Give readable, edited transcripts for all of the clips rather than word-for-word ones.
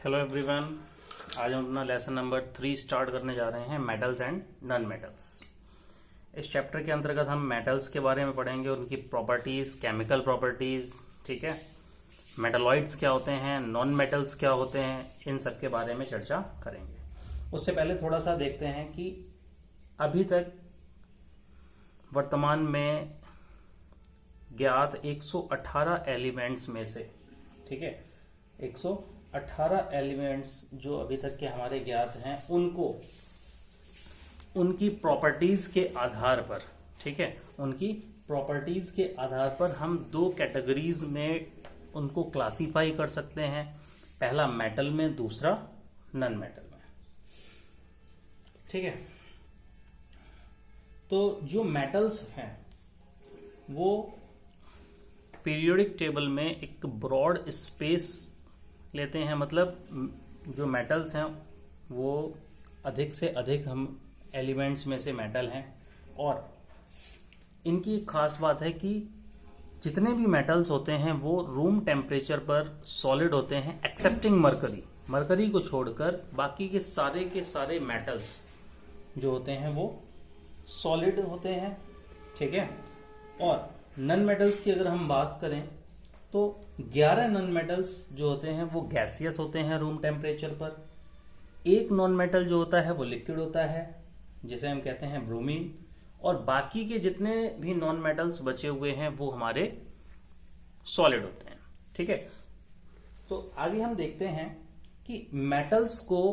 Hello everyone. आज हम अपना लेसन नंबर 3 स्टार्ट करने जा रहे हैं, मेटल्स एंड नॉन मेटल्स। इस चैप्टर के अंतर्गत हम मेटल्स के बारे में पढ़ेंगे, उनकी प्रॉपर्टीज, केमिकल प्रॉपर्टीज, ठीक है, मेटलॉइड्स क्या होते हैं, नॉन मेटल्स क्या होते हैं, इन सब के बारे में चर्चा करेंगे। उससे पहले थोड़ा सा देखते हैं कि अभी तक वर्तमान में ज्ञात 118 एलिमेंट्स में से, ठीक है, 118 एलिमेंट्स जो अभी तक के हमारे ज्ञात हैं, उनको उनकी प्रॉपर्टीज के आधार पर, ठीक है, उनकी प्रॉपर्टीज के आधार पर हम दो कैटेगरीज में उनको क्लासिफाई कर सकते हैं। पहला मेटल में, दूसरा नॉन मेटल में, ठीक है। तो जो मेटल्स हैं वो पीरियोडिक टेबल में एक ब्रॉड स्पेस लेते हैं, मतलब जो मेटल्स हैं वो अधिक से अधिक हम एलिमेंट्स में से मेटल हैं। और इनकी एक खास बात है कि जितने भी मेटल्स होते हैं वो रूम टेम्परेचर पर सॉलिड होते हैं, एक्सेप्टिंग मरकरी। मरकरी को छोड़कर बाकी के सारे मेटल्स जो होते हैं वो सॉलिड होते हैं, ठीक है। और नॉन मेटल्स की अगर हम बात करें तो 11 नॉन मेटल्स जो होते हैं वो गैसियस होते हैं रूम टेम्परेचर पर। एक नॉन मेटल जो होता है वो लिक्विड होता है, जिसे हम कहते हैं ब्रोमीन। और बाकी के जितने भी नॉन मेटल्स बचे हुए हैं वो हमारे सॉलिड होते हैं, ठीक है। तो आगे हम देखते हैं कि मेटल्स को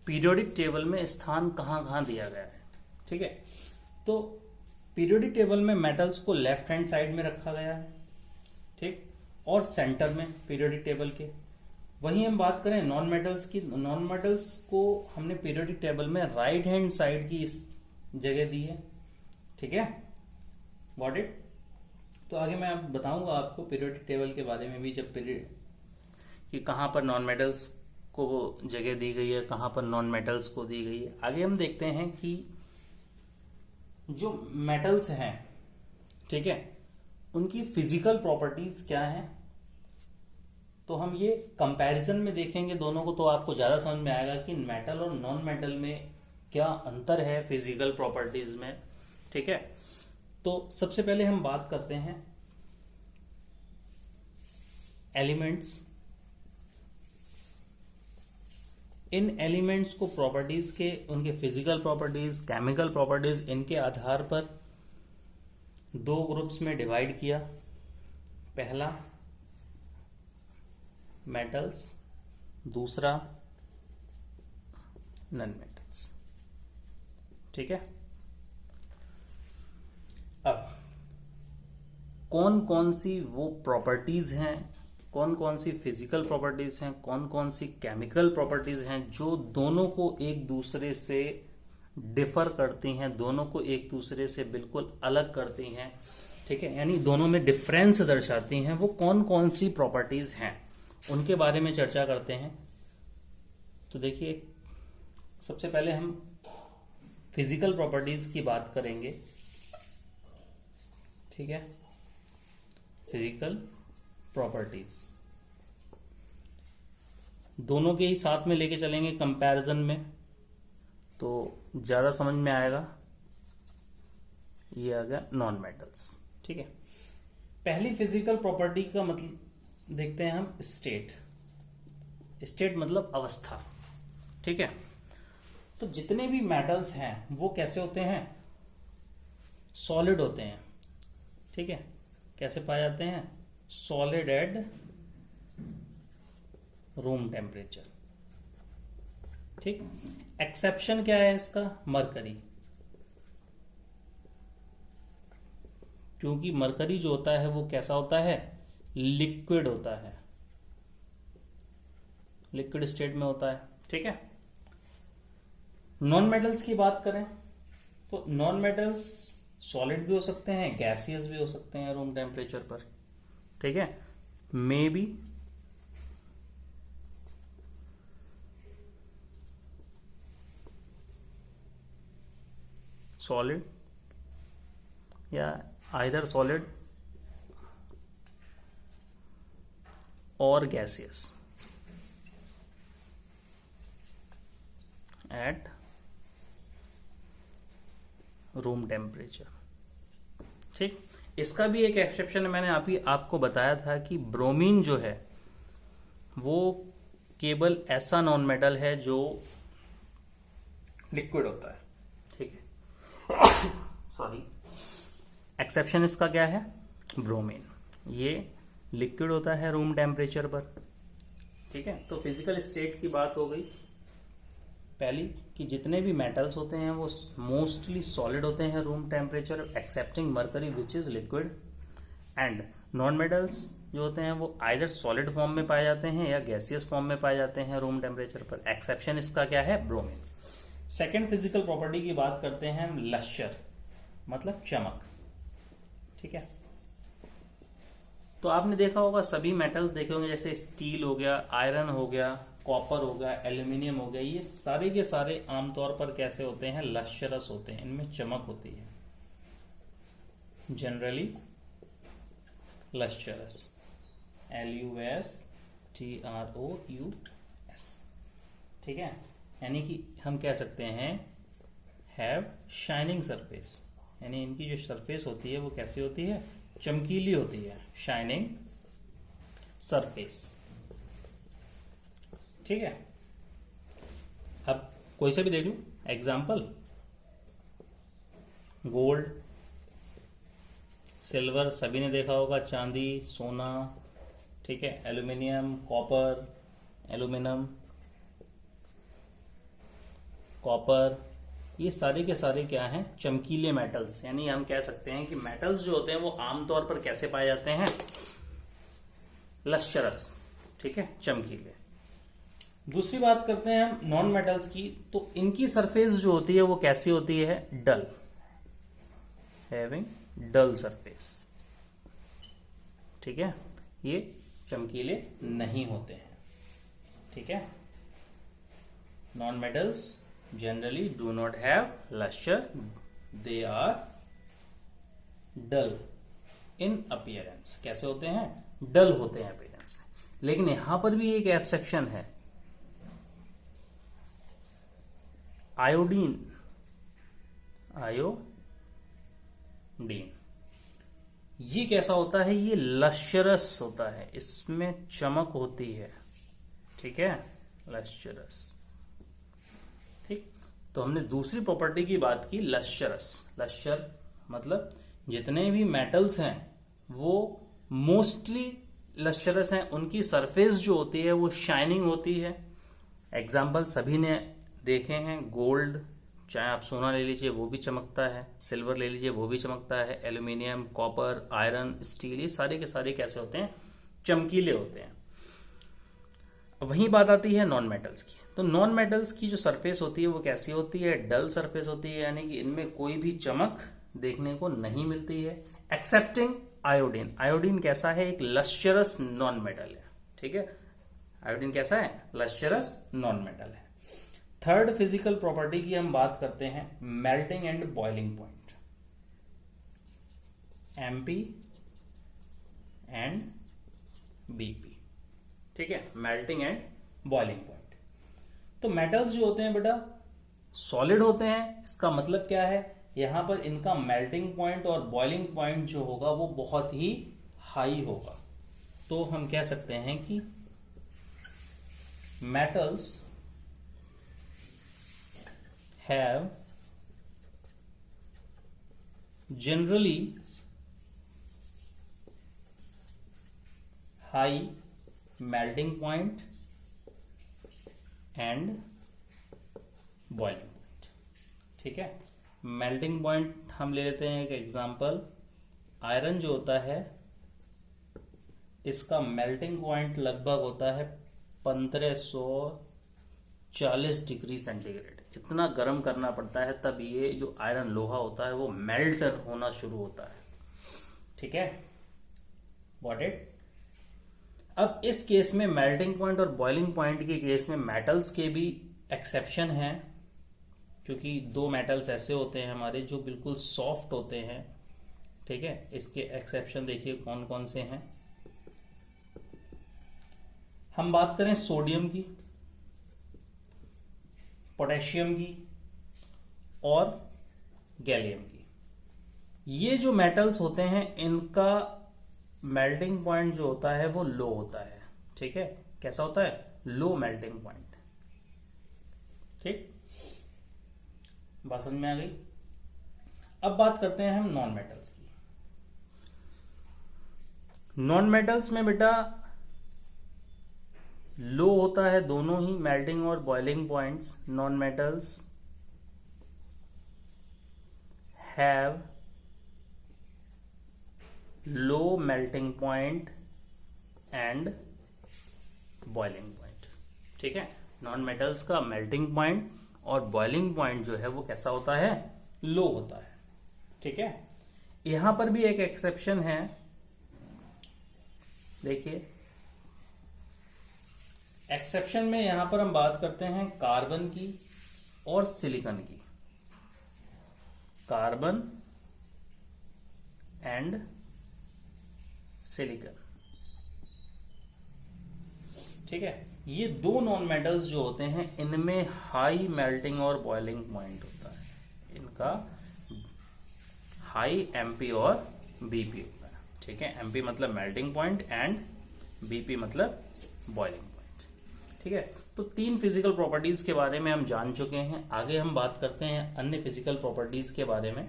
पीरियोडिक टेबल में स्थान कहां कहां दिया गया है, ठीक है। तो पीरियोडिक टेबल में मेटल्स को लेफ्ट हैंड साइड में रखा गया है, ठीक, और सेंटर में पीरियोडिक टेबल के। वहीं हम बात करें नॉन मेटल्स की, नॉन मेटल्स को हमने पीरियोडिक टेबल में राइट हैंड साइड की इस जगह दी है, ठीक है। Got it. तो आगे मैं अब बताऊंगा आपको पीरियोडिक टेबल के बारे में भी, जब पीरियड कि कहां पर नॉन मेटल्स को जगह दी गई है, कहां पर नॉन मेटल्स को दी गई है। आगे हम देखते हैं कि जो मेटल्स हैं, ठीक है, उनकी फिजिकल प्रॉपर्टीज क्या हैं। तो हम ये कंपैरिजन में देखेंगे दोनों को, तो आपको ज्यादा समझ में आएगा कि मेटल और नॉन मेटल में क्या अंतर है फिजिकल प्रॉपर्टीज में, ठीक है। तो सबसे पहले हम बात करते हैं एलिमेंट्स। इन एलिमेंट्स को प्रॉपर्टीज के, उनके फिजिकल प्रॉपर्टीज, केमिकल प्रॉपर्टीज, इनके आधार पर दो ग्रुप्स में डिवाइड किया। पहला मेटल्स, दूसरा नॉन मेटल्स, ठीक है। अब कौन कौन सी वो प्रॉपर्टीज हैं, कौन कौन सी फिजिकल प्रॉपर्टीज हैं, कौन कौन सी केमिकल प्रॉपर्टीज हैं जो दोनों को एक दूसरे से डिफर करती हैं, दोनों को एक दूसरे से बिल्कुल अलग करती हैं, ठीक है, यानी दोनों में डिफरेंस दर्शाती हैं। वो कौन कौन सी प्रॉपर्टीज हैं उनके बारे में चर्चा करते हैं। तो देखिए, सबसे पहले हम फिजिकल प्रॉपर्टीज की बात करेंगे, ठीक है। फिजिकल प्रॉपर्टीज दोनों के ही साथ में लेके चलेंगे कंपैरिजन में, तो ज्यादा समझ में आएगा। ये आ गया नॉन मेटल्स, ठीक है। पहली फिजिकल प्रॉपर्टी का मतलब देखते हैं हम, स्टेट। स्टेट मतलब अवस्था, ठीक है। तो जितने भी मेटल्स हैं वो कैसे होते हैं, सॉलिड होते हैं, ठीक है। कैसे पाए जाते हैं, सॉलिड एट रूम टेम्परेचर, ठीक। एक्सेप्शन क्या है इसका, मरकरी, क्योंकि मरकरी जो होता है वो कैसा होता है, लिक्विड होता है, लिक्विड स्टेट में होता है, ठीक है। नॉन मेटल्स की बात करें तो नॉन मेटल्स सॉलिड भी हो सकते हैं, गैसियस भी हो सकते हैं रूम टेम्परेचर पर, ठीक है। मे बी सॉलिड या आइदर सॉलिड और गैसियस, एट रूम टेम्परेचर। ठीक, इसका भी एक एक्सेप्शन मैंने आपको बताया था कि ब्रोमीन जो है वो केवल ऐसा नॉन मेटल है जो लिक्विड होता है। ठीक है, सॉरी, एक्सेप्शन इसका क्या है? ब्रोमीन, ये लिक्विड होता है रूम टेम्परेचर पर। ठीक है, तो फिजिकल स्टेट की बात हो गई पहली कि जितने भी मेटल्स होते हैं वो मोस्टली सॉलिड होते हैं room temperature accepting mercury which is liquid, and non metals जो होते हैं वो आइदर सॉलिड फॉर्म में पाए जाते हैं या गैसियस फॉर्म में पाए जाते हैं रूम टेम्परेचर पर। एक्सेप्शन इसका क्या है? ब्रोमीन। सेकेंड फिजिकल प्रॉपर्टी की बात करते हैं हम, लश्चर मतलब चमक। ठीक है, तो आपने देखा होगा सभी मेटल्स देखे होंगे, जैसे स्टील हो गया, आयरन हो गया, कॉपर हो गया, एल्यूमिनियम हो गया, ये सारे के सारे आमतौर पर कैसे होते हैं? लश्चरस होते हैं, इनमें चमक होती है, जनरली लश्चरस, LUSTROUS। ठीक है, यानी कि हम कह सकते हैं हैव शाइनिंग सरफेस, यानी इनकी जो सरफेस होती है वो कैसी होती है? चमकीली होती है, शाइनिंग सरफेस। ठीक है, अब कोई से भी देख लो एग्जाम्पल, गोल्ड, सिल्वर सभी ने देखा होगा, चांदी, सोना, ठीक है, एल्यूमिनियम, कॉपर, एल्यूमिनियम, कॉपर, ये सारे के सारे क्या हैं? चमकीले मेटल्स। यानी हम कह सकते हैं कि मेटल्स जो होते हैं वो आमतौर पर कैसे पाए जाते हैं? लश्चरस, ठीक है, चमकीले। दूसरी बात करते हैं हम नॉन मेटल्स की, तो इनकी सरफेस जो होती है वो कैसी होती है? डल, हैविंग डल सरफेस। ठीक है, ये चमकीले नहीं होते हैं। ठीक है, non metals generally do not have luster, they are dull in appearance। कैसे होते हैं? डल होते हैं अपीयरेंस में। लेकिन यहां पर भी एक एक्सेप्शन है, आयोडीन, ये कैसा होता है? ये लश्चरस होता है, इसमें चमक होती है। ठीक है, लश्चरस। ठीक, तो हमने दूसरी प्रॉपर्टी की बात की, लश्चरस। लश्चर मतलब जितने भी मेटल्स हैं वो मोस्टली लश्चरस हैं, उनकी सरफेस जो होती है वो शाइनिंग होती है। एग्जाम्पल सभी ने देखे हैं, गोल्ड, चाहे आप सोना ले लीजिए वो भी चमकता है, सिल्वर ले लीजिए वो भी चमकता है, एल्यूमिनियम, कॉपर, आयरन, स्टील, ये सारे के सारे कैसे होते हैं? चमकीले होते हैं। वही बात आती है नॉन मेटल्स की, तो नॉन मेटल्स की जो सरफेस होती है वो कैसी होती है? डल सरफेस होती है, यानी कि इनमें कोई भी चमक देखने को नहीं मिलती है, एक्सेप्टिंग आयोडीन। आयोडीन कैसा है? एक लश्चरस नॉन मेटल है। ठीक है, आयोडीन कैसा है? लश्चरस नॉन मेटल है। थर्ड फिजिकल प्रॉपर्टी की हम बात करते हैं, melting and boiling point, MP and BP। ठीक है, मेल्टिंग एंड बॉइलिंग पॉइंट। तो मेटल्स जो होते हैं बेटा सॉलिड होते हैं, इसका मतलब क्या है? यहां पर इनका मेल्टिंग पॉइंट और बॉइलिंग पॉइंट जो होगा वो बहुत ही हाई होगा। तो हम कह सकते हैं कि metals have generally high melting point and boiling point. ठीक है, मेल्टिंग पॉइंट हम ले लेते हैं एक एग्जांपल, आयरन जो होता है इसका मेल्टिंग पॉइंट लगभग होता है 1540 डिग्री सेंटीग्रेड। इतना गर्म करना पड़ता है तब ये जो आयरन लोहा होता है वो मेल्ट होना शुरू होता है। ठीक है, गॉट इट। अब इस केस में मेल्टिंग पॉइंट और बॉइलिंग पॉइंट के केस में मेटल्स के भी एक्सेप्शन हैं, क्योंकि दो मेटल्स ऐसे होते हैं हमारे जो बिल्कुल सॉफ्ट होते हैं। ठीक है, इसके एक्सेप्शन देखिए कौन कौन से हैं। हम बात करें सोडियम की, पोटेशियम की और गैलियम की। ये जो मेटल्स होते हैं इनका मेल्टिंग पॉइंट जो होता है वो लो होता है। ठीक है, कैसा होता है? Low melting point. ठीक, बात समझ में आ गई। अब बात करते हैं हम नॉन मेटल्स की। नॉन मेटल्स में बेटा लो होता है दोनों ही मेल्टिंग और boiling points. Non metals have low melting point and boiling point. ठीक है, नॉन मेटल्स का मेल्टिंग पॉइंट और बॉइलिंग पॉइंट जो है वो कैसा होता है? लो होता है। ठीक है, यहां पर भी एक एक्सेप्शन है, देखिए एक्सेप्शन में यहां पर हम बात करते हैं कार्बन की और सिलिकॉन की। Carbon and silicon. ठीक है, ये दो नॉन मेटल्स जो होते हैं इनमें हाई मेल्टिंग और बॉइलिंग पॉइंट होता है। इनका हाई एमपी और बीपी होता है। ठीक है, एमपी मतलब मेल्टिंग पॉइंट एंड बीपी मतलब बॉइलिंग पॉइंट। ठीक है, तो 3 फिजिकल प्रॉपर्टीज के बारे में हम जान चुके हैं। आगे हम बात करते हैं अन्य फिजिकल प्रॉपर्टीज के बारे में,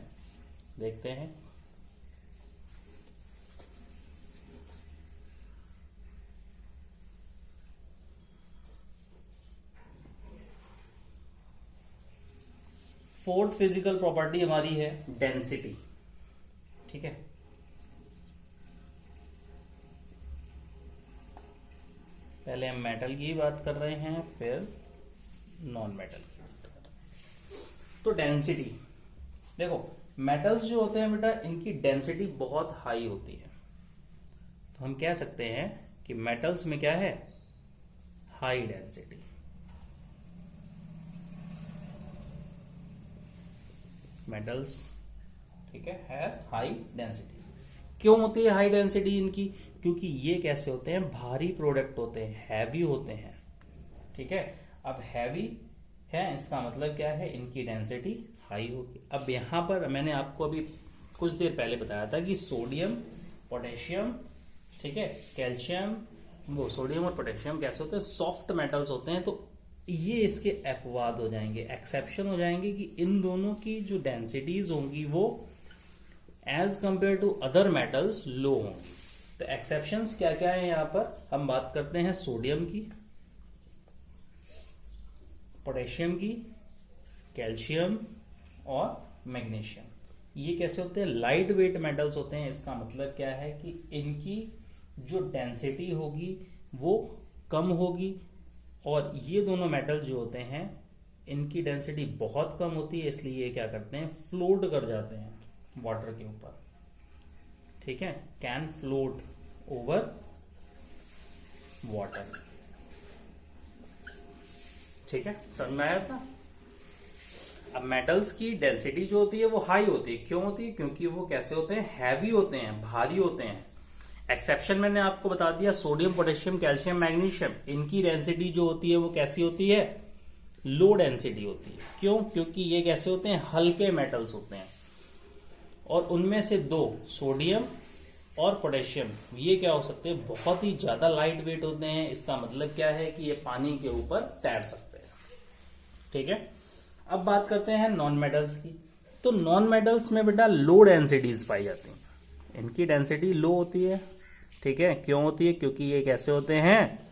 देखते हैं। फोर्थ फिजिकल प्रॉपर्टी हमारी है डेंसिटी। ठीक है, पहले हम मेटल की बात कर रहे हैं, फिर नॉन मेटल की बात कर रहे हैं। तो डेंसिटी देखो, मेटल्स जो होते हैं बेटा इनकी डेंसिटी बहुत हाई होती है। तो हम कह सकते हैं कि मेटल्स में क्या है? High density. मेटल्स, ठीक है हाई डेंसिटी। क्यों होती है हाई डेंसिटी इनकी? क्योंकि ये कैसे होते हैं? भारी प्रोडक्ट होते हैं, हैवी होते हैं। ठीक है, अब हैवी है इसका मतलब क्या है? इनकी डेंसिटी हाई होगी। अब यहां पर मैंने आपको अभी कुछ देर पहले बताया था कि सोडियम, पोटेशियम, ठीक है, कैल्शियम, वो सोडियम और पोटेशियम कैसे होते हैं? सॉफ्ट मेटल्स होते हैं। तो ये इसके अपवाद हो जाएंगे, एक्सेप्शन हो जाएंगे कि इन दोनों की जो डेंसिटीज होंगी वो as compare to other metals low होंगी। तो एक्सेप्शंस क्या क्या है यहां पर? हम बात करते हैं सोडियम की, पोटेशियम की, कैल्शियम और मैग्नीशियम। ये कैसे होते हैं? लाइट वेट मेटल्स होते हैं। इसका मतलब क्या है कि इनकी जो डेंसिटी होगी वो कम होगी, और ये दोनों मेटल जो होते हैं इनकी डेंसिटी बहुत कम होती है, इसलिए ये क्या करते हैं? फ्लोट कर जाते हैं वाटर के ऊपर। ठीक है, कैन फ्लोट ओवर वाटर। ठीक है, समझ में आया था? अब मेटल्स की डेंसिटी जो होती है वो हाई होती है। क्यों होती है? क्योंकि वो कैसे होते हैं? हैवी होते हैं, भारी होते हैं। एक्सेप्शन मैंने आपको बता दिया, सोडियम, पोटेशियम, कैल्शियम, मैग्नीशियम, इनकी डेंसिटी जो होती है वो कैसी होती है? लो डेंसिटी होती है। क्यों? क्योंकि ये कैसे होते हैं? हल्के मेटल्स होते हैं, और उनमें से दो, सोडियम और पोटेशियम, ये क्या हो सकते हैं? बहुत ही ज्यादा लाइट वेट होते हैं। इसका मतलब क्या है कि ये पानी के ऊपर तैर सकते हैं। ठीक है, अब बात करते हैं नॉन मेटल्स की। तो नॉन मेटल्स में बेटा लो डेंसिटीज पाई जाती हैं। इनकी डेंसिटी लो होती है। ठीक है, क्यों होती है? क्योंकि ये कैसे होते हैं?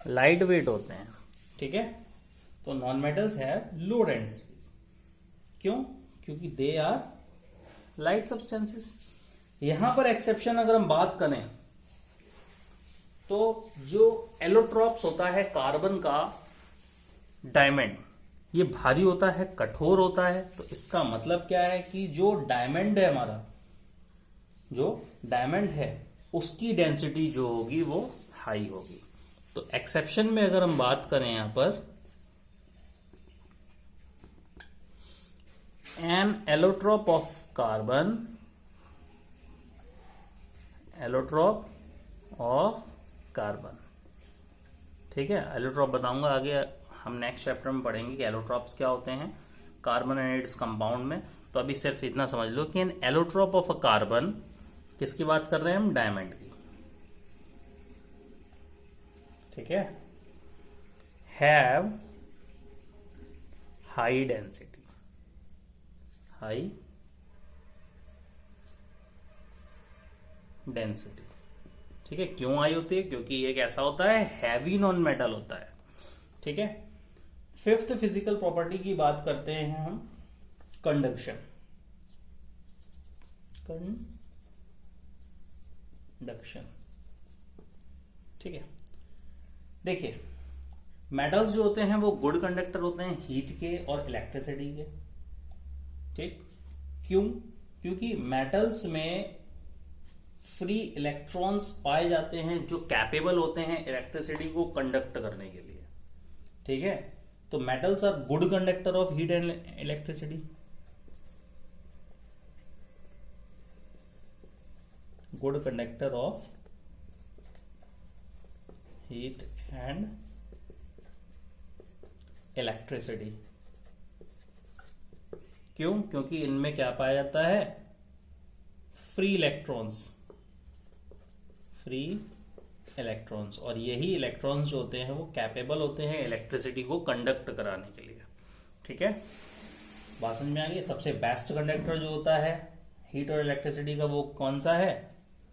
लाइट वेट होते हैं। ठीक है, तो non metals have low densities. क्यों? क्योंकि दे आर लाइट सब्सटेंसेस। यहां पर एक्सेप्शन अगर हम बात करें तो जो एलोट्रॉप्स होता है कार्बन का डायमंड, ये भारी होता है, कठोर होता है। तो इसका मतलब क्या है कि जो डायमंड है हमारा, जो डायमंड है उसकी डेंसिटी जो होगी वो हाई होगी। तो एक्सेप्शन में अगर हम बात करें यहां पर, an allotrope of carbon, allotrope of carbon, ठीक है, एलोट्रॉप बताऊंगा आगे हम नेक्स्ट चैप्टर में पढ़ेंगे कि एलोट्रॉप्स क्या होते हैं कार्बन एनाइड्स कंपाउंड में। तो अभी सिर्फ इतना समझ लो कि an allotrope of a carbon, किसकी बात कर रहे हैं हम, डायमंड की, ठीक है, have high density, high density, ठीक है। क्यों हाई होती है? क्योंकि ये कैसा होता है, हैवी नॉन मेटल होता है, ठीक है। फिफ्थ फिजिकल प्रॉपर्टी की बात करते हैं हम, कंडक्शन, कंडक्शन, ठीक है। देखिए मेटल्स जो होते हैं वो गुड कंडक्टर होते हैं हीट के और इलेक्ट्रिसिटी के, ठीक। क्यों? क्योंकि मेटल्स में फ्री इलेक्ट्रॉन्स पाए जाते हैं जो कैपेबल होते हैं इलेक्ट्रिसिटी को कंडक्ट करने के लिए, ठीक है। तो metals are good conductor of heat and electricity, good conductor of heat and electricity. क्यों? क्योंकि इनमें क्या पाया जाता है, फ्री इलेक्ट्रॉन्स, फ्री इलेक्ट्रॉन्स, और यही इलेक्ट्रॉन्स जो होते हैं वो कैपेबल होते हैं इलेक्ट्रिसिटी को कंडक्ट कराने के लिए, ठीक है। बात समझ में आ गई। सबसे बेस्ट कंडक्टर जो होता है हीट और इलेक्ट्रिसिटी का वो कौन सा है,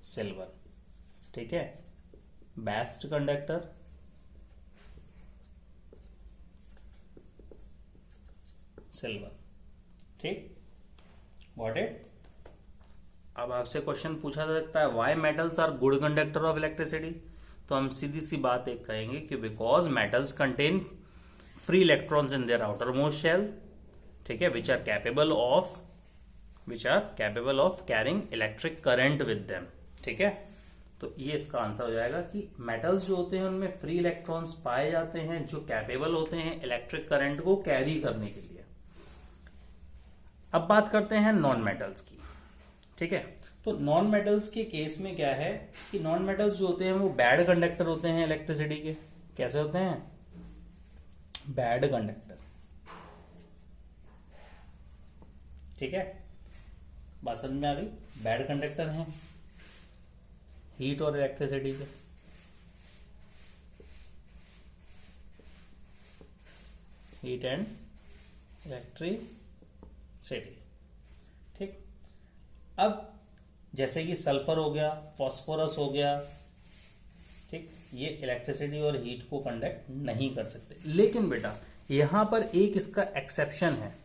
सिल्वर, ठीक है। बेस्ट कंडक्टर सिल्वर, ठीक, गॉट इट। अब आपसे क्वेश्चन पूछा जा सकता है why metals are good conductor of electricity. तो हम सीधी सी बात एक कहेंगे कि because metals contain free electrons in their outermost shell, ठीक है, which are capable of carrying electric current with them, ठीक है। तो ये इसका आंसर हो जाएगा कि मेटल्स जो होते हैं उनमें फ्री इलेक्ट्रॉन्स पाए जाते हैं जो कैपेबल होते हैं इलेक्ट्रिक करंट को कैरी करने के लिए। अब बात करते हैं नॉन मेटल्स की, ठीक है। तो नॉन मेटल्स के केस में क्या है कि नॉन मेटल्स जो होते हैं वो बैड कंडक्टर होते हैं इलेक्ट्रिसिटी के। कैसे होते हैं, बैड कंडक्टर, ठीक है। बात समझ में आ गई, बैड कंडक्टर हैं हीट और इलेक्ट्रिसिटी के, हीट एंड इलेक्ट्रिसिटी, ठीक। अब जैसे कि सल्फर हो गया, फास्फोरस हो गया, ठीक, ये इलेक्ट्रिसिटी और हीट को कंडक्ट नहीं कर सकते। लेकिन बेटा यहां पर एक इसका एक्सेप्शन है।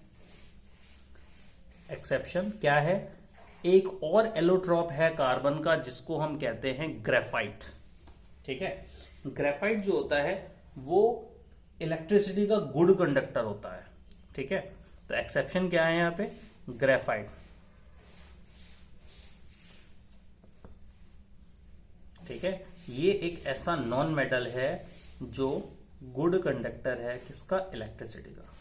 एक्सेप्शन क्या है, एक और एलोट्रॉप है कार्बन का जिसको हम कहते हैं ग्रेफाइट, ठीक है। ग्रेफाइट जो होता है वो इलेक्ट्रिसिटी का गुड कंडक्टर होता है, ठीक है। तो एक्सेप्शन क्या है यहां पे, ग्रेफाइट, ठीक है। ये एक ऐसा नॉन मेटल है जो गुड कंडक्टर है किसका, इलेक्ट्रिसिटी का,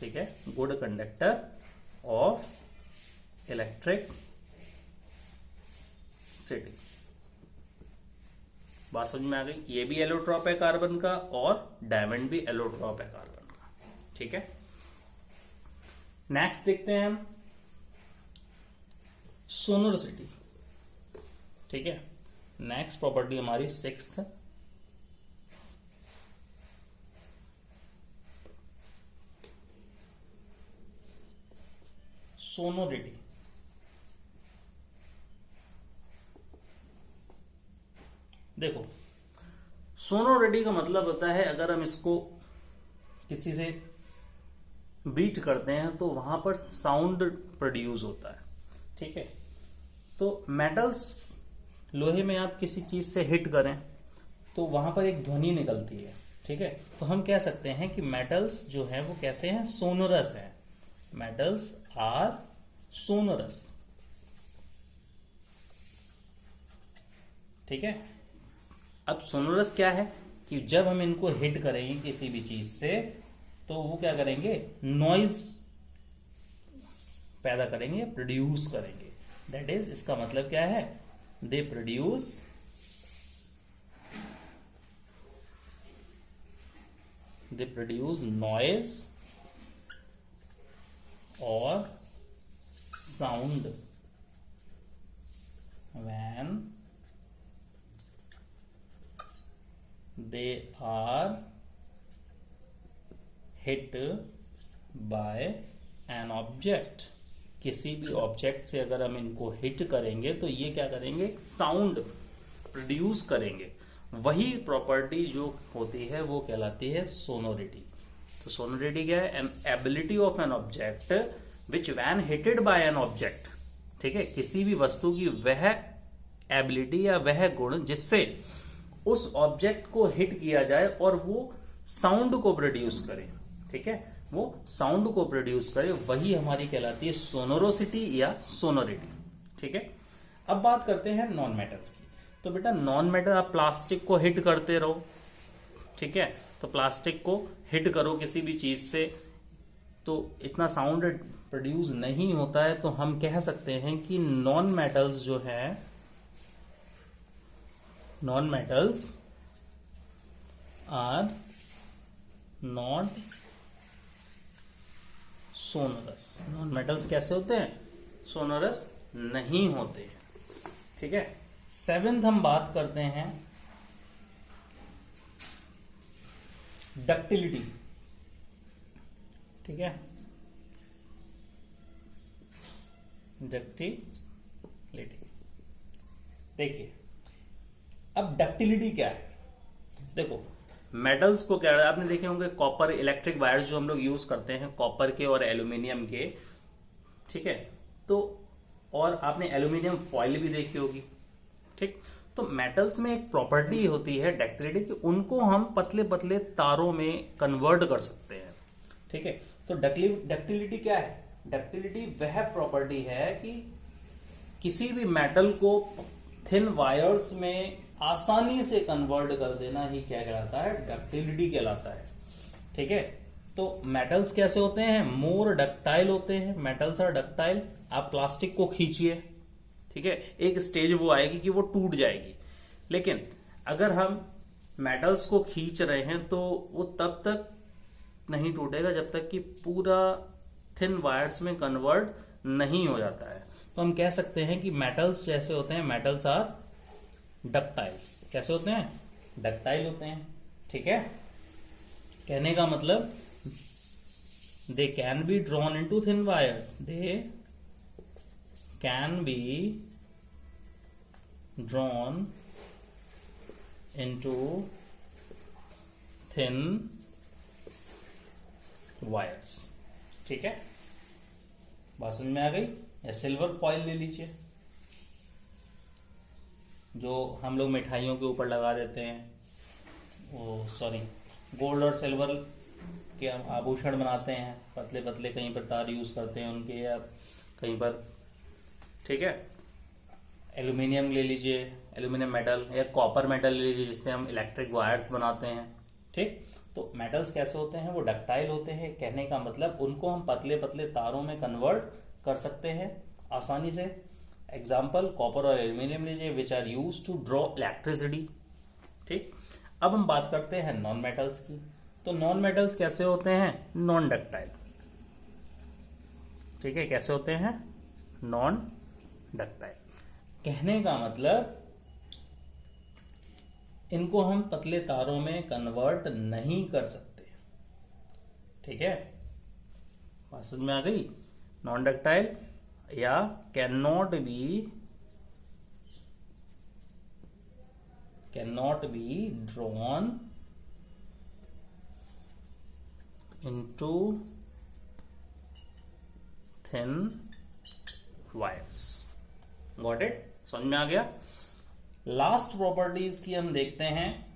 ठीक है, good conductor of electric city. बात समझ में आ गई। ये भी एलोट्रॉप है कार्बन का और डायमंड भी एलोट्रॉप है कार्बन का, ठीक है। नेक्स्ट देखते हैं हम सोनोरिटी, ठीक है। नेक्स्ट प्रॉपर्टी हमारी सिक्स्थ, सोनोरिटी। देखो सोनोरिटी का मतलब होता है अगर हम इसको किसी से बीट करते हैं तो वहां पर साउंड प्रोड्यूस होता है, ठीक है। तो मेटल्स, लोहे में आप किसी चीज से हिट करें तो वहां पर एक ध्वनि निकलती है, ठीक है। तो हम कह सकते हैं कि मेटल्स जो है वो कैसे हैं, सोनोरस हैं। मेटल्स आर सोनोरस, ठीक है। अब सोनोरस क्या है कि जब हम इनको हिट करेंगे किसी भी चीज से तो वो क्या करेंगे, नॉइज पैदा करेंगे, प्रोड्यूस करेंगे। दैट इज, इसका मतलब क्या है, they produce they produce noise or sound when they are hit by an object। किसी भी ऑब्जेक्ट से अगर हम इनको हिट करेंगे तो ये क्या करेंगे, साउंड प्रोड्यूस करेंगे। वही प्रॉपर्टी जो होती है वो कहलाती है सोनोरिटी। तो सोनोरिटी क्या है, an ability of an object which when hitted by an object, ठीक है, किसी भी वस्तु की वह एबिलिटी या वह गुण जिससे उस ऑब्जेक्ट को हिट किया जाए और वो साउंड को प्रोड्यूस करे, ठीक है, वो साउंड को प्रोड्यूस करे, वही हमारी कहलाती है सोनोरोसिटी या सोनोरिटी। ठीक है, अब बात करते हैं नॉन मेटल्स की। तो बेटा नॉन मेटल, आप प्लास्टिक को हिट करते रहो, ठीक है, तो प्लास्टिक को हिट करो किसी भी चीज से तो इतना साउंड प्रोड्यूस नहीं होता है। तो हम कह सकते हैं कि नॉन मेटल्स जो है, non metals are not sonorous. Non metals कैसे होते हैं, सोनोरस नहीं होते। ठीक है, सेवेंथ हम बात करते हैं डक्टिलिटी। ठीक है, डक्टिलिटी देखिए, अब डक्टिलिटी क्या है, देखो मेटल्स को क्या है, आपने देखे होंगे कॉपर इलेक्ट्रिक वायर जो हम लोग यूज करते हैं कॉपर के और एल्यूमिनियम के, ठीक है, तो और आपने एल्यूमिनियम फॉइल भी देखी होगी। ठीक, तो मेटल्स में एक प्रॉपर्टी होती है डक्टिलिटी की, उनको हम पतले पतले तारों में कन्वर्ट कर सकते हैं। ठीक है, तो डक्टिलिटी क्या है, डक्टिलिटी वह प्रॉपर्टी है कि किसी भी मेटल को थिन वायर्स में आसानी से कन्वर्ट कर देना ही क्या कहलाता है, डक्टिलिटी कहलाता है। ठीक है, तो मेटल्स कैसे होते हैं, मोर डक्टाइल होते हैं, मेटल्स आर डक्टाइल। आप प्लास्टिक को खींचिए, ठीक है, एक स्टेज वो आएगी कि वो टूट जाएगी, लेकिन अगर हम मेटल्स को खींच रहे हैं तो वो तब तक नहीं टूटेगा जब तक कि पूरा थिन वायर्स में कन्वर्ट नहीं हो जाता है। तो हम कह सकते हैं कि मेटल्स जैसे होते हैं, मेटल्स आर डक्टाइल। कैसे होते हैं, डक्टाइल होते हैं। ठीक है, कहने का मतलब they can be drawn into thin wires, they can be drawn into thin wires. ठीक है, बात समझ में आ गई। या सिल्वर फॉइल ले लीजिए जो हम लोग मिठाइयों के ऊपर लगा देते हैं, वो सॉरी गोल्ड और सिल्वर के हम आभूषण बनाते हैं, पतले पतले कहीं पर तार यूज करते हैं उनके, या कहीं पर। ठीक है, एल्यूमिनियम ले लीजिए, एल्यूमिनियम मेटल, या कॉपर मेटल ले लीजिए जिससे हम इलेक्ट्रिक वायर्स बनाते हैं। ठीक, तो मेटल्स कैसे होते हैं, वो डक्टाइल होते हैं। कहने का मतलब उनको हम पतले पतले तारों में कन्वर्ट कर सकते हैं आसानी से। एग्जाम्पल कॉपर और एल्यूमिनियम लीजिए which are use to draw electricity. ठीक, अब हम बात करते हैं नॉन मेटल्स की। तो नॉन मेटल्स कैसे होते हैं, नॉन डक्टाइल। ठीक है, कैसे होते हैं, नॉन डक्टाइल। कहने का मतलब इनको हम पतले तारों में कन्वर्ट नहीं कर सकते। ठीक है, बात समझ में आ गई। नॉन डक्टाइल या can not be drawn into thin wires. Got it, समझ में आ गया। लास्ट प्रॉपर्टीज की हम देखते हैं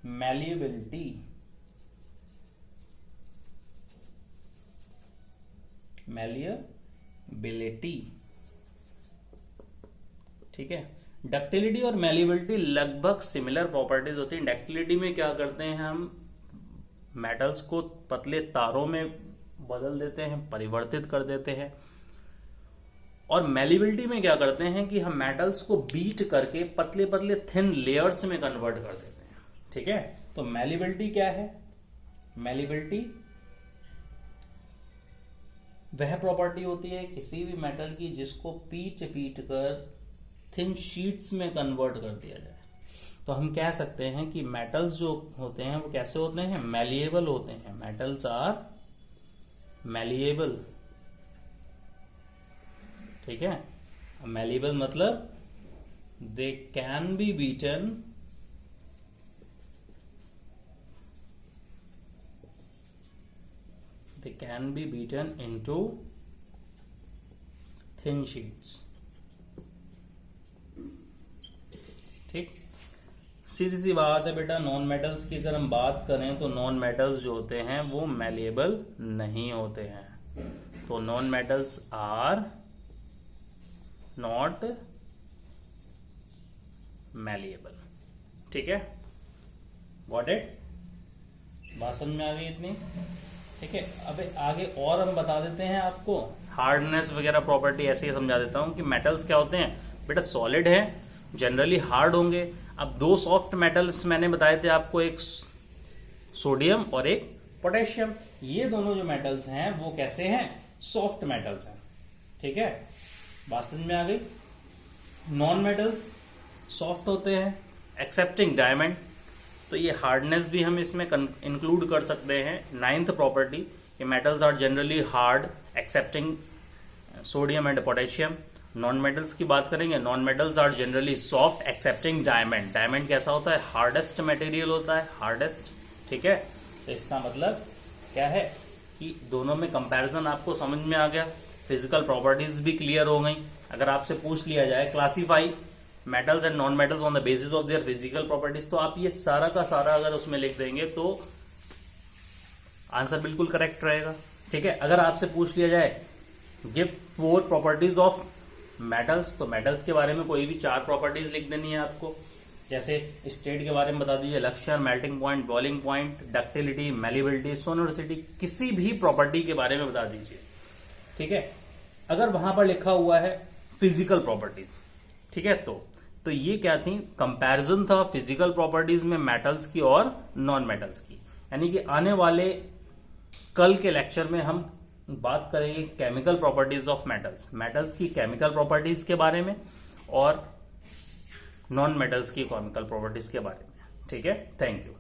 मैलिएबिलिटी। मैलिएबिलिटी, ठीक है, डक्टिलिटी और मैलिएबिलिटी लगभग सिमिलर प्रॉपर्टीज होती हैं। डक्टिलिटी में क्या करते हैं, हम मेटल्स को पतले तारों में बदल देते हैं, परिवर्तित कर देते हैं। और मैलिएबिलिटी में क्या करते हैं कि हम मेटल्स को बीट करके पतले पतले थिन लेयर्स में कन्वर्ट कर देते हैं। ठीक है, तो मैलिएबिलिटी क्या है, मैलिबिलिटी वह प्रॉपर्टी होती है किसी भी मेटल की जिसको पीट पीट कर थिन शीट्स में कन्वर्ट कर दिया जाए। तो हम कह सकते हैं कि मेटल्स जो होते हैं वो कैसे होते हैं, मैलिएबल होते हैं। मेटल्स आर मैलिएबल, ठीक है। मैलिएबल मतलब they can be beaten into thin sheets, ठीक। सीधी सी बात है बेटा, नॉन मेटल्स की अगर हम बात करें तो नॉन मेटल्स जो होते हैं वो मैलिएबल नहीं होते हैं। तो non metals are not malleable, ठीक है। Got it? बात समझ में आ गई इतनी, ठीक है। अब आगे और हम बता देते हैं आपको हार्डनेस वगैरह प्रॉपर्टी, ऐसे ही समझा देता हूं कि मेटल्स क्या होते हैं बेटा, सॉलिड है, जनरली हार्ड होंगे। अब दो सॉफ्ट मेटल्स मैंने बताए थे आपको, एक सोडियम और एक पोटेशियम। ये दोनों जो मेटल्स हैं वो कैसे हैं, सॉफ्ट मेटल्स हैं, ठीक है। बात समझ में आ गई। नॉन मेटल्स सॉफ्ट होते हैं एक्सेप्टिंग डायमंड, तो ये हार्डनेस भी हम इसमें इंक्लूड कर सकते हैं। 9th प्रॉपर्टी, ये metals are generally hard excepting sodium and potassium. Non metals की बात करेंगे, non metals are generally soft excepting diamond. Diamond कैसा होता है, हार्डेस्ट मटेरियल होता है, हार्डेस्ट, ठीक है। तो इसका मतलब क्या है कि दोनों में कंपैरिजन आपको समझ में आ गया, फिजिकल प्रॉपर्टीज भी क्लियर हो गई। अगर आपसे पूछ लिया जाए classify metals and non metals on the basis of their physical properties, तो आप ये सारा का सारा अगर उसमें लिख देंगे तो आंसर बिल्कुल करेक्ट रहेगा, ठीक है। अगर आपसे पूछ लिया जाए गिव 4 प्रॉपर्टीज ऑफ मेटल्स, तो मेटल्स के बारे में कोई भी 4 प्रॉपर्टीज लिख देनी है आपको। जैसे स्टेट के बारे में बता दीजिए, Lakshya, melting point, boiling point, ductility, malleability, sonority, किसी भी प्रॉपर्टी के बारे में बता दीजिए, ठीक है। अगर वहां पर लिखा हुआ है फिजिकल प्रॉपर्टीज, ठीक है, तो ये क्या थी, कंपैरिजन था फिजिकल प्रॉपर्टीज में मेटल्स की और नॉन मेटल्स की। यानी कि आने वाले कल के लेक्चर में हम बात करेंगे chemical properties of metals, metals की केमिकल प्रॉपर्टीज के बारे में और नॉन मेटल्स की केमिकल प्रॉपर्टीज के बारे में, ठीक है। Thank you.